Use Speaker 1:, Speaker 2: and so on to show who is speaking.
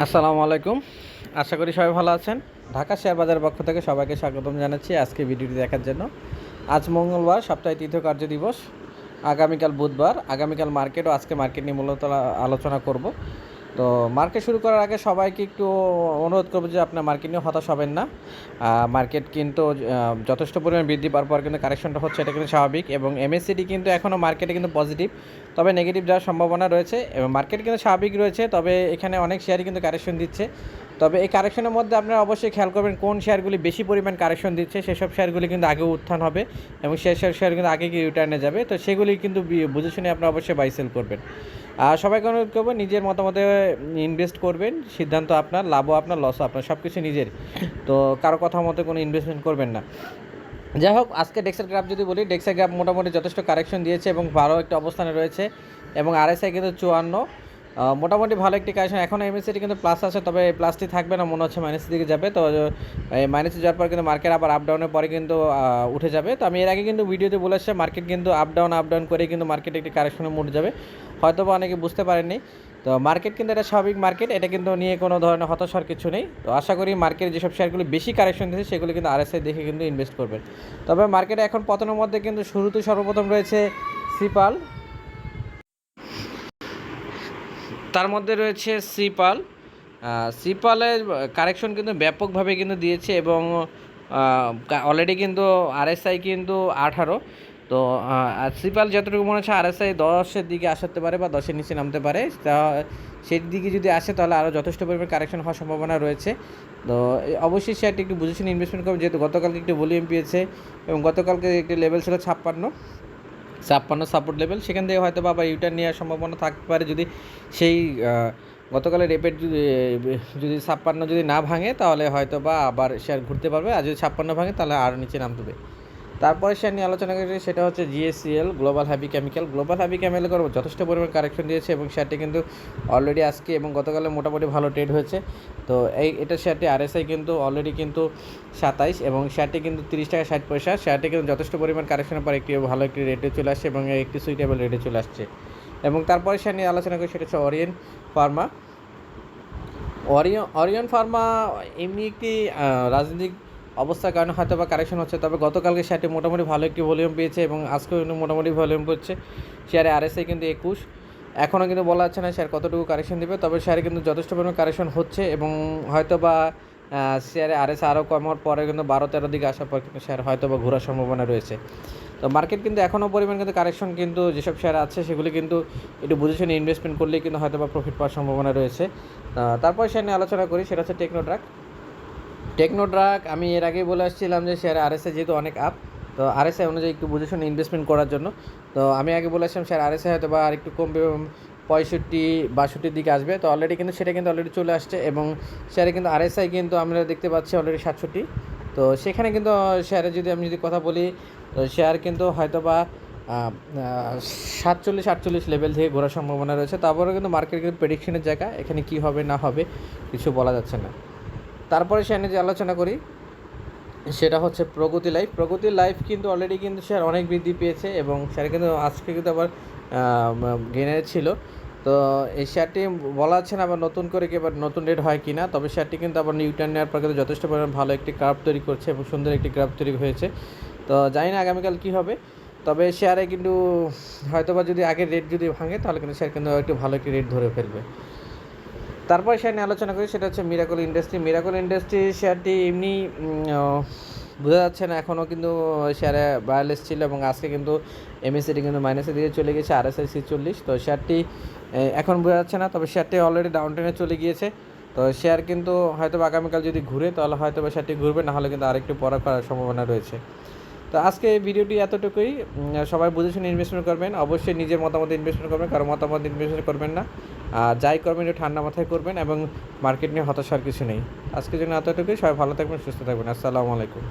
Speaker 1: আসসালামু আলাইকুম। আশা করি সবাই ভালো আছেন। ঢাকা শেয়ার বাজারের পক্ষ থেকে সবাইকে স্বাগতম জানাচ্ছি আজকে ভিডিওটি দেখার জন্য। আজ মঙ্গলবার, সপ্তাহে তৃতীয় কার্য দিবস। আগামীকাল বুধবার। আগামীকাল মার্কেট ও আজকে মার্কেট নিয়ে মূলত আলোচনা করব। তো মার্কেট শুরু করার আগে সবাইকে একটু অনুরোধ করবো যে আপনার মার্কেট নিয়ে হতাশ হবেন না। মার্কেট কিন্তু যথেষ্ট পরিমাণ বৃদ্ধি পাওয়ার পর কিন্তু কারেকশনটা হচ্ছে, এটা কিন্তু স্বাভাবিক। এবং এমএসসিডি কিন্তু এখনও মার্কেটে কিন্তু পজিটিভ, তবে নেগেটিভ যাওয়ার সম্ভাবনা রয়েছে। এবং মার্কেট কিন্তু স্বাভাবিক রয়েছে, তবে এখানে অনেক শেয়ারই কিন্তু কারেকশন দিচ্ছে। তবে এই কারেকশনের মধ্যে আপনারা অবশ্যই খেয়াল করবেন কোন শেয়ারগুলি বেশি পরিমাণ কারেকশন দিচ্ছে, সেসব শেয়ারগুলি কিন্তু আগে উত্থান হবে এবং সেই শেয়ার কিন্তু আগে গিয়ে রিটার্নে যাবে। তো সেগুলি কিন্তু বুঝে শুনে আপনারা অবশ্যই বাই সেল করবেন। আর সবাইকে অনুরোধ করবো নিজের মতামতে ইনভেস্ট করবেন। সিদ্ধান্ত আপনার, লাভও আপনার, লসও আপনার, সব কিছু নিজের। তো কারো কথা মতো কোনো ইনভেস্টমেন্ট করবেন না। যাই হোক, আজকে ডেক্সের গ্রাফ যদি বলি, ডেক্সের গ্রাফ মোটামুটি যথেষ্ট কারেকশন দিয়েছে এবং ভালো একটা অবস্থানে রয়েছে। এবং আরএসআই কিন্তু 54, মোটামুটি ভালো একটি কারেকশন। এখন এমএসসিটি কিন্তু প্লাস আছে, তবে প্লাসটি থাকবে না, মনে হচ্ছে মাইনাসের দিকে যাবে। তো মাইনাসে যাওয়ার পর কিন্তু মার্কেট আবার আপ ডাউনের পরে কিন্তু উঠে যাবে। তো আমি এর আগে কিন্তু ভিডিওতে বলেছি মার্কেট কিন্তু আপ ডাউন করে কিন্তু মার্কেট একটি কারেকশনে মুড়ে যাবে। হয়তো বা অনেকে বুঝতে পারেননি। তো মার্কেট কিন্তু এটা স্বাভাবিক মার্কেট, এটা কিন্তু নিয়ে কোনো ধরনের হতাশার কিছু নেই। তো আশা করি মার্কেট যেসব শেয়ারগুলি বেশি কারেকশন দিয়েছে সেগুলি কিন্তু আরএসআই দেখে কিন্তু ইনভেস্ট করবেন। তবে মার্কেটে এখন পতনের মধ্যে কিন্তু শুরুতে সর্বপ্রথম রয়েছে সিপাল, তার মধ্যে রয়েছে সিপালের কারেকশন কিন্তু ব্যাপকভাবে কিন্তু দিয়েছে এবং অলরেডি কিন্তু আরএসআই কিন্তু 18। তো সিপাল যতটুকু মনে হচ্ছে আরএসআই 10-এর দিকে আসতে পারে বা 10-এর নিচে নামতে পারে। তা সেই দিকে যদি আসে তাহলে আরও যথেষ্ট পরিমাণে কারেকশন হওয়ার সম্ভাবনা রয়েছে। তো অবশ্যই শেয়ারটি একটু বুঝে শুনে ইনভেস্টমেন্ট করবে, যেহেতু গতকালকে একটু ভলিউম পেয়েছে এবং গতকালকে একটি লেভেল ছিল 56 সাপোর্ট লেভেল, সেখান থেকে হয়তো বা আবার ইউটার্ন নেওয়ার সম্ভাবনা থাকতে পারে। যদি সেই গতকালের রেপেট যদি 56 যদি না ভাঙে তাহলে হয়তো বা আবার শেয়ার ঘুরতে পারবে, আর যদি 56 ভাঙে তাহলে আরও নিচে নামতে হবে। তারপরে শেয়ার নিয়ে আলোচনা করি, সেটা হচ্ছে GSCL, global heavy chemical. Global heavy chemical যথেষ্ট পরিমাণ কারেকশন দিয়েছে এবং শেয়ারটি কিন্তু অলরেডি আজকে এবং গতকালে মোটামুটি ভালো ট্রেড হয়েছে। তো এটা শেয়ারটি আরএসআই কিন্তু অলরেডি কিন্তু 27 এবং শেয়ারটি কিন্তু 30 টাকা 60 পয়সা। শেয়ারটি কিন্তু যথেষ্ট পরিমাণ কারেকশনের পর একটি ভালো একটি রেটে চলে আসছে এবং একটি সুইটেবল রেটে চলে আসছে। এবং তারপরে শেয়ার নিয়ে আলোচনা করি, সেটা হচ্ছে অরিয়ন ফার্মা এমনি একটি রাজনৈতিক অবস্থার কারণে হয়তো বা কারেকশন হচ্ছে, তবে গতকালকে শেয়ারটি মোটামুটি ভালো একটি ভলিউম পেয়েছে এবং আজকেও কিন্তু মোটামুটি ভলিউম পড়ছে। শেয়ারে আরএসআই কিন্তু 21, এখনও কিন্তু বলা যাচ্ছে না শেয়ার কতটুকু কারেকশন দেবে, তবে শেয়ারে কিন্তু যথেষ্ট পরিমাণ কারেকশন হচ্ছে এবং হয়তো বা শেয়ারে আরএসআই আরও কমার পরে কিন্তু 12-13 দিকে আসার পর কিন্তু শেয়ার হয়তো বা ঘোরার সম্ভাবনা রয়েছে। তো মার্কেট কিন্তু এখনও পরিমাণ কিন্তু কারেকশন কিন্তু যেসব শেয়ার আছে সেগুলি কিন্তু একটু বুঝে শুনে ইনভেস্টমেন্ট করলেই কিন্তু হয়তো বা প্রফিট পাওয়ার সম্ভাবনা রয়েছে। তারপর শেয়ার নিয়ে আলোচনা করি, সেটা হচ্ছে টেকনোড্রাক। আমি এর আগেই বলে আসছিলাম যে শেয়ারে আরএসআই যেহেতু অনেক আপ, তো আরএসআই অনুযায়ী একটু বুঝে শুনে ইনভেস্টমেন্ট করার জন্য। তো আমি আগে বলে আসছিলাম শেয়ার আরএসআই হয়তো বা আর একটু কমবে, 65-62 দিকে আসবে। তো অলরেডি কিন্তু সেটা কিন্তু অলরেডি চলে আসছে এবং শেয়ারে কিন্তু আরএসআই কিন্তু আমরা দেখতে পাচ্ছি অলরেডি 67। তো সেখানে কিন্তু শেয়ারে যদি আমি কথা বলি, তো শেয়ার কিন্তু হয়তো বা 47-48 লেভেল থেকে ঘোরার সম্ভাবনা রয়েছে। তারপরে কিন্তু মার্কেট কিন্তু প্রেডিকশনের জায়গা, এখানে কী হবে না হবে কিছু বলা যাচ্ছে না। তারপরে শেয়ার নিয়ে যে আলোচনা করি সেটা হচ্ছে প্রগতি লাইফ কিন্তু অলরেডি কিন্তু শেয়ার অনেক বৃদ্ধি পেয়েছে এবং শেয়ার কিন্তু আজকে কিন্তু আবার গেনের ছিল। তো এই শেয়ারটি বলা যাচ্ছে না আবার নতুন করে এবার নতুন রেট হয় কি না, তবে শেয়ারটি কিন্তু আবার নিউটার্ন নেওয়ার পর কিন্তু যথেষ্ট পরিমাণ ভালো একটি গ্রাফ তৈরি করছে এবং সুন্দর একটি গ্রাফ তৈরি হয়েছে। তো জানি না আগামীকাল কী হবে, তবে শেয়ারে কিন্তু হয়তো বা যদি আগের রেট যদি ভাঙে তাহলে কিন্তু শেয়ার কিন্তু একটু ভালো একটি রেট ধরে ফেলবে। তারপরে শেয়ার নিয়ে আলোচনা করি, সেটা হচ্ছে মিরাকল ইন্ডাস্ট্রি। শেয়ারটি এমনি বোঝা যাচ্ছে না, এখনও কিন্তু শেয়ারে বায়ারলেস ছিল এবং আজকে কিন্তু এমএসসিটি কিন্তু মাইনাসের দিকে চলে গেছে, আরএসআই 46। তো শেয়ারটি এখন বোঝা যাচ্ছে না, তবে শেয়ারটি অলরেডি ডাউন ট্রেনে চলে গিয়েছে। তো শেয়ার কিন্তু হয়তো আগামীকাল যদি ঘুরে তাহলে হয়তো বা শেয়ারটি ঘুরবে, না হলে কিন্তু আরেকটু পড়া করার সম্ভাবনা রয়েছে। তো আজকে এই ভিডিওটি এতটুকুই। সবাই বুঝে শুনে ইনভেস্টমেন্ট করবেন, অবশ্যই নিজের মতামত ইনভেস্টমেন্ট করবেন, কারো মতামত ইনভেস্টমেন্ট করবেন না। যাই করবেন একটু ঠান্ডা মাথায় করবেন এবং মার্কেট নিয়ে হতাশার কিছু নেই। আজকের জন্য এতটুকুই। সবাই ভালো থাকবেন, সুস্থ থাকবেন। আসসালামু আলাইকুম।